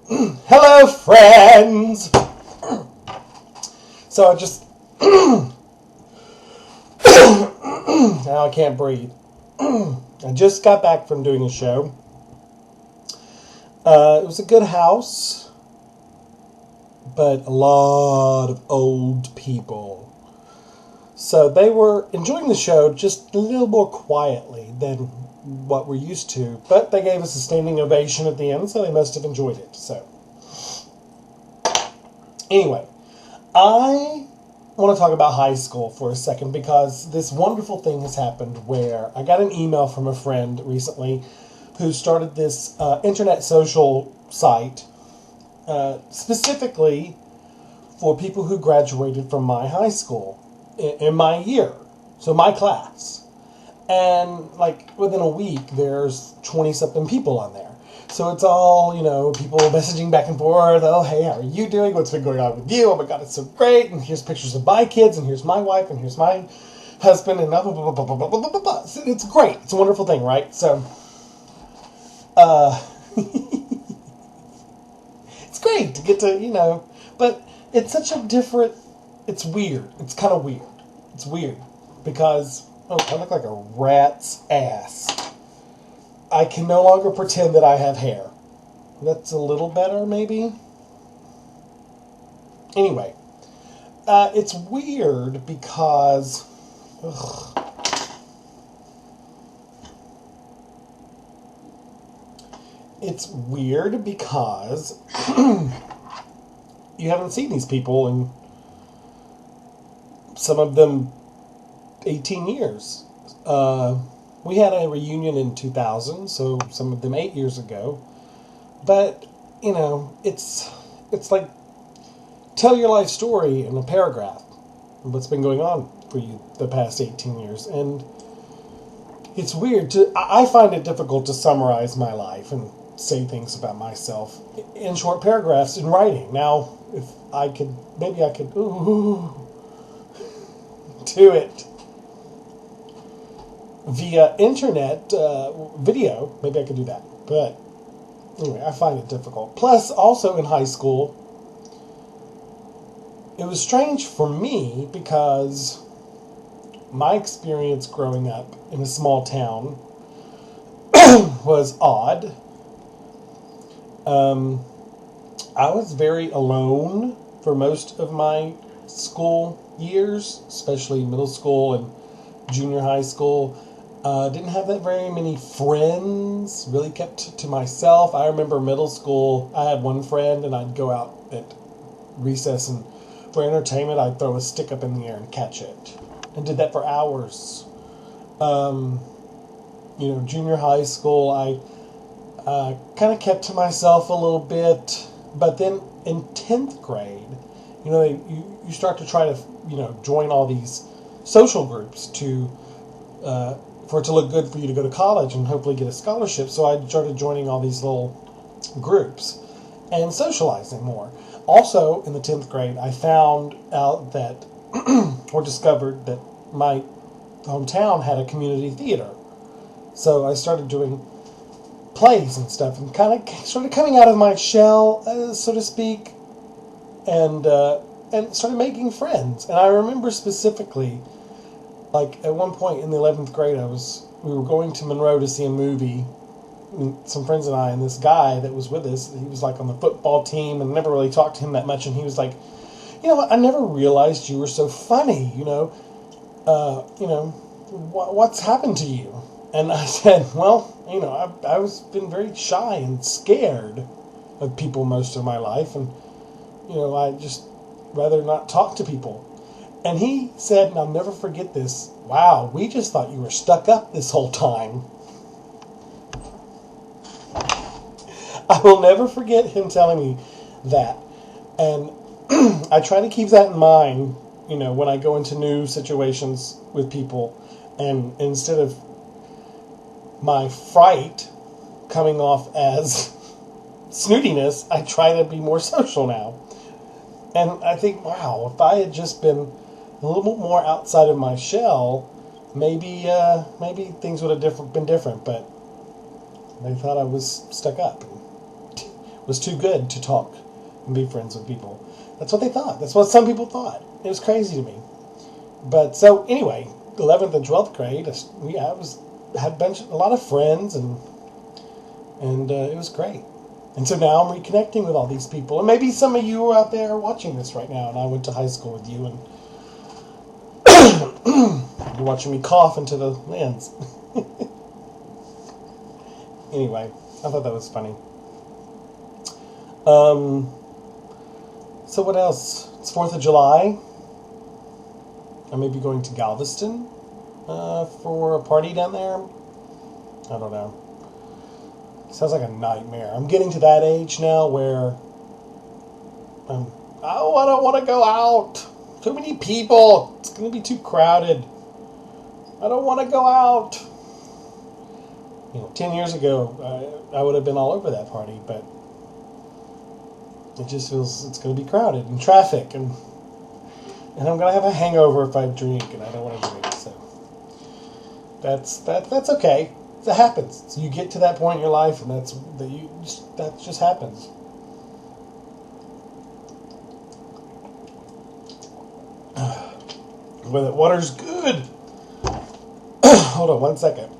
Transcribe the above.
Hello, friends! So I just. Now I can't breathe. I just got back from doing a show. It was a good house, but a lot of old people. So they were enjoying the show just a little more quietly than what we're used to. But they gave us a standing ovation at the end, so they must have enjoyed it. So, anyway, I want to talk about high school for a second because this wonderful thing has happened where I got an email from a friend recently who started this internet social site specifically for people who graduated from my high school in my year, so my class. And like within a week, there's 20 something people on there. So it's all, people messaging back and forth. Oh, hey, how are you doing? What's been going on with you? Oh my God, it's so great. And here's pictures of my kids, and here's my wife, and here's my husband, and blah, blah, blah, blah, blah, blah, blah, blah, blah. It's great. It's a wonderful thing, right? So, it's great to get to, but it's such a different, it's weird. It's kind of weird. It's weird because, I look like a rat's ass. I can no longer pretend that I have hair. That's a little better, maybe? Anyway, it's weird because... It's weird because you haven't seen these people in some of them 18 years. We had a reunion in 2000, so some of them 8 years ago. But, it's like tell your life story in a paragraph. What's been going on for you the past 18 years. And it's weird I find it difficult to summarize my life and say things about myself in short paragraphs in writing. Now, if I could, maybe I could, do it via internet video. Maybe I could do that. But anyway, I find it difficult. Plus, also in high school, it was strange for me because my experience growing up in a small town was odd. I was very alone for most of my school years, especially middle school and junior high school. Didn't have that very many friends, really kept to myself. I remember middle school, I had one friend and I'd go out at recess and for entertainment I'd throw a stick up in the air and catch it. And did that for hours. Junior high school, I kind of kept to myself a little bit. But then in 10th grade, you start to try to, join all these social groups for it to look good for you to go to college and hopefully get a scholarship. So I started joining all these little groups and socializing more. Also, in the 10th grade, I found out that, or discovered that my hometown had a community theater. So I started doing plays and stuff and kind of started coming out of my shell, so to speak, and started making friends. And I remember specifically, like at one point in the 11th grade, we were going to Monroe to see a movie. Some friends and I, and this guy that was with us, he was like on the football team and never really talked to him that much. And he was like, "You know what? I never realized you were so funny. What's happened to you?" And I said, "Well, I was been very shy and scared of people most of my life, and I just rather not talk to people." And he said, and I'll never forget this, "Wow, we just thought you were stuck up this whole time." I will never forget him telling me that. And I try to keep that in mind, when I go into new situations with people. And instead of my fright coming off as snootiness, I try to be more social now. And I think, wow, if I had just been a little bit more outside of my shell, maybe things would have been different. But they thought I was stuck up. was too good to talk and be friends with people. That's what they thought. That's what some people thought. It was crazy to me. But so anyway, 11th and 12th grade, had a lot of friends, and it was great. And so now I'm reconnecting with all these people. And maybe some of you are out there watching this right now, and I went to high school with you, and you're watching me cough into the lens. Anyway, I thought that was funny. So what else? It's 4th of July. I may be going to Galveston for a party down there. I don't know. Sounds like a nightmare. I'm getting to that age now where I don't want to go out. Too many people. It's going to be too crowded. I don't want to go out. 10 years ago, I would have been all over that party, but it just feels it's going to be crowded and traffic, and I'm going to have a hangover if I drink, and I don't want to drink. So that's okay. That happens. So you get to that point in your life, and that just happens. Well, the water's good. Hold on one second.